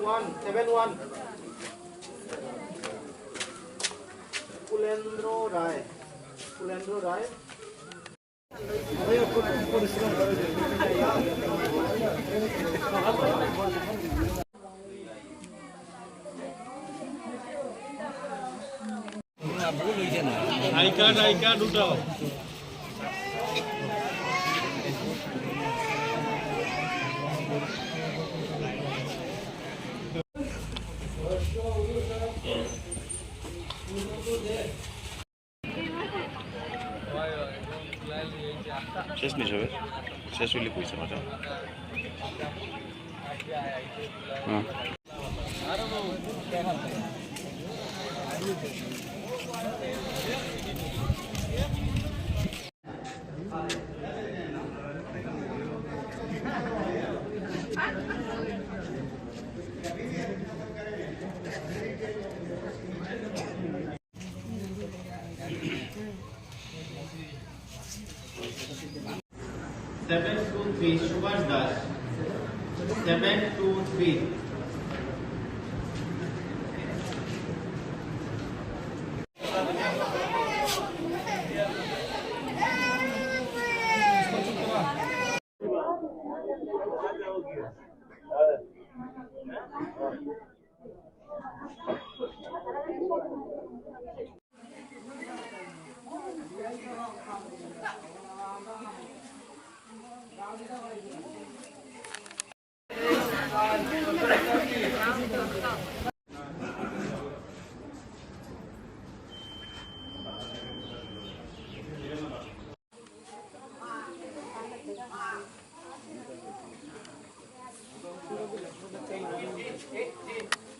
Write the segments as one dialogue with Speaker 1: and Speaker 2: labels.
Speaker 1: 71 Kulendra Rai I card उठाओ
Speaker 2: शेष नहीं হবে শেষ হইলে কইছে মাথা হ্যাঁ
Speaker 1: seven two three Subhash Das 723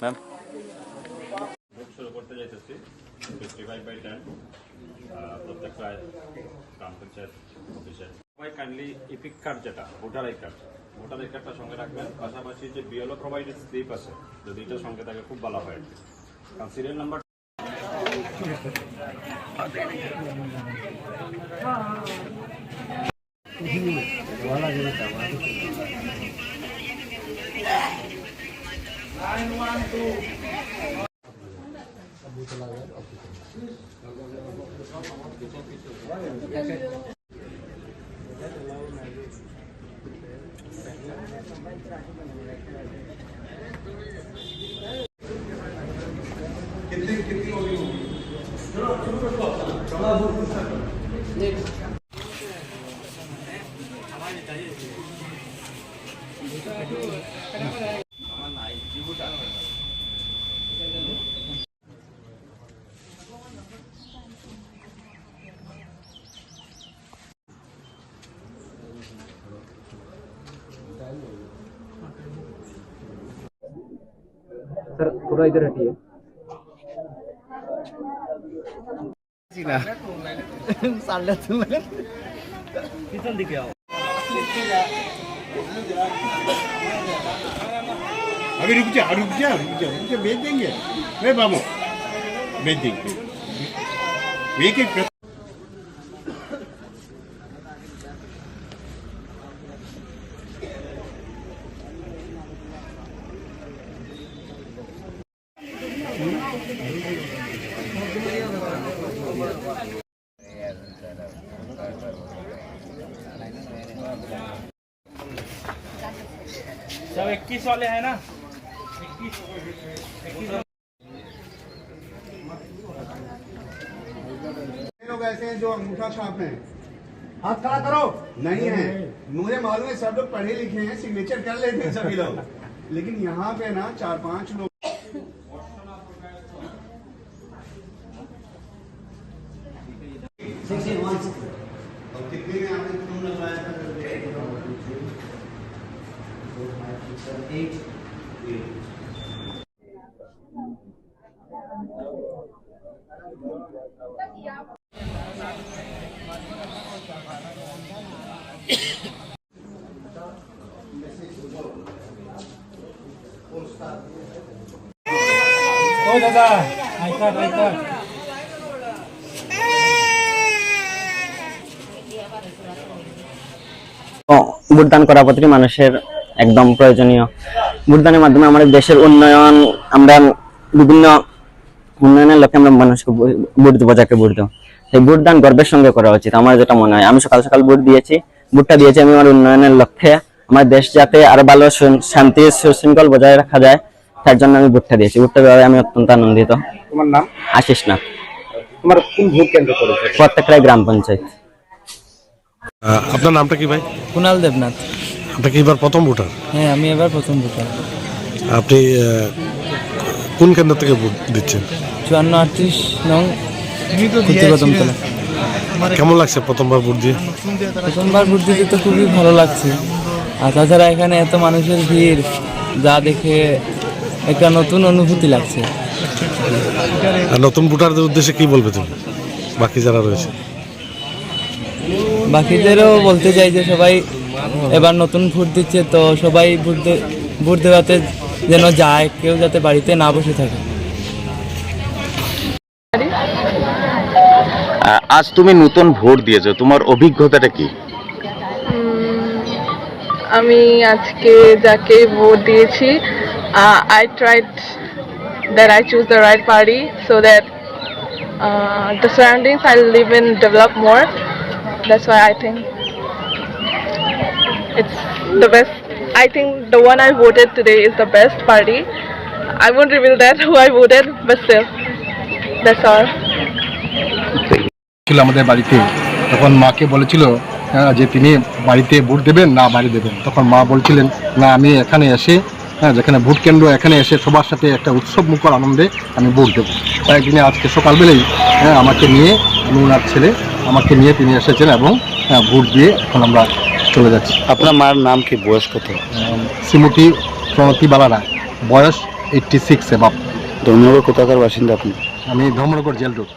Speaker 2: मैम
Speaker 3: शुरू करते যাইতেছি 55/10 প্রত্যেক গ্রাম পঞ্চায়েত অফিসে সবাই কাইন্ডলি ইপিক কার্ড যেটা ভোটার আই কার্ডটা সঙ্গে রাখবেন পাশাপাশি যে বিএলও প্রোভাইডেড স্লিপ আছে যদি এটা সঙ্গে থাকে খুব ভালো হয় কারণ সিরিয়াল নাম্বার
Speaker 1: कितनी होगी
Speaker 4: सर थोड़ा इधर हटिए दिखे आओ
Speaker 5: अभी रुक जा भेज देंगे मैं बाबू भेज देंगे एक
Speaker 1: सब 21 वाले हैं ना 21
Speaker 5: लोग ऐसे हैं जो अंगूठा छाप हैं
Speaker 1: हाथ खड़ा करो
Speaker 5: नहीं है मुझे मालूम है सब लोग पढ़े लिखे हैं सिग्नेचर कर लेते हैं सभी लोग लेकिन यहाँ पे ना 4-5 लोग और कितने में आपने क्यों लगवाया था 8
Speaker 1: ओ दादा आइता
Speaker 6: ভোটদান করা প্রতিটি মানুষের একদম প্রয়োজনীয় ভোটদানের মাধ্যমে আমাদের দেশের উন্নয়ন, আমরা বিভিন্ন উন্নয়নের লক্ষ্যে আমরা মানুষকে ভোট দেবো, যাকে ভোট দেবো। সেই ভোটদান গর্বের সঙ্গে করা উচিত, আমার যেটা মনে হয়। আমি সকাল সকাল ভোটটা দিয়েছি আমি আমার উন্নয়নের লক্ষ্যে, আমার দেশ যাতে আরো ভালো শান্তি সুশৃঙ্খল বজায় রাখা যায়, তার জন্য আমি ভোটটা দিয়েছি। ভোটটা দেওয়ায় আমি অত্যন্ত আনন্দিত।
Speaker 4: তোমার নাম?
Speaker 6: আশিস নাথ।
Speaker 4: তোমার কোন ভোট কেন্দ্র করেছে?
Speaker 6: প্রত্যেকটাই গ্রাম পঞ্চায়েত।
Speaker 7: আপনার নামটা কি ভাই?
Speaker 8: কুণাল দেবনাথ।
Speaker 7: আপনি কি এবার প্রথম ভোটার?
Speaker 8: হ্যাঁ, আমি এবার প্রথম ভোটার।
Speaker 7: আপনি কোন কেন্দ্র থেকে ভোট দিচ্ছেন?
Speaker 8: 54-38 নং কদমতলা।
Speaker 7: কেমন লাগছে প্রথমবার ভোট দিয়ে?
Speaker 8: প্রথমবার ভোট দিতে তো খুবই ভালো লাগছে। আর তাছাড়া এখানে এত মানুষের ভিড়, যা দেখে একটা নতুন অনুভূতি লাগছে।
Speaker 7: আর নতুন ভোটারদের উদ্দেশ্যে কি বলবে তুমি, বাকি যারা রয়েছে?
Speaker 8: বাকিদেরও বলতে চাই যে সবাই এবার নতুন ভোট দিচ্ছে, তো সবাই ভোট দেওয়াতে যেন যায়, কেউ যাতে বাড়িতে না বসে থাকে।
Speaker 2: আজ তুমি নতুন ভোট দিয়েছো, তোমার অভিজ্ঞতাটা কি?
Speaker 9: আমি আজকে যাকে ভোট দিয়েছি, I tried that I choose the right party so that the surroundings I live in develop more. That's why I think it's the best. I think the one I voted today is the best party. I won't reveal that who I voted, but still, that's all.
Speaker 10: ছিল আমাদের বাড়িতে, তখন মাকে বলেছিল যে তিনি বাড়িতে vote দেবেন না বাইরে দেবেন। তখন মা বলছিলেন না, আমি এখানে এসে যেখানে ভোট কেন্দ্র, এখানে এসে সবার সাথে একটা উৎসব মুখর আনন্দে আমি ভোট দেবো। তাই তিনি আজকে সকালবেলায় আমাকে নিয়ে, আমি ওনার ছেলে, আমাকে নিয়ে তিনি এসেছেন এবং ভোট দিয়ে এখন আমরা চলে যাচ্ছি।
Speaker 2: আপনার মার নাম কি, বয়স কত?
Speaker 10: শ্রীমতী প্রণতি বালা রায়, বয়স 86 এ বাপ।
Speaker 2: ধর্মনগর কোথাকার বাসিন্দা আপনি?
Speaker 10: আমি ধর্মনগর জেল রোড।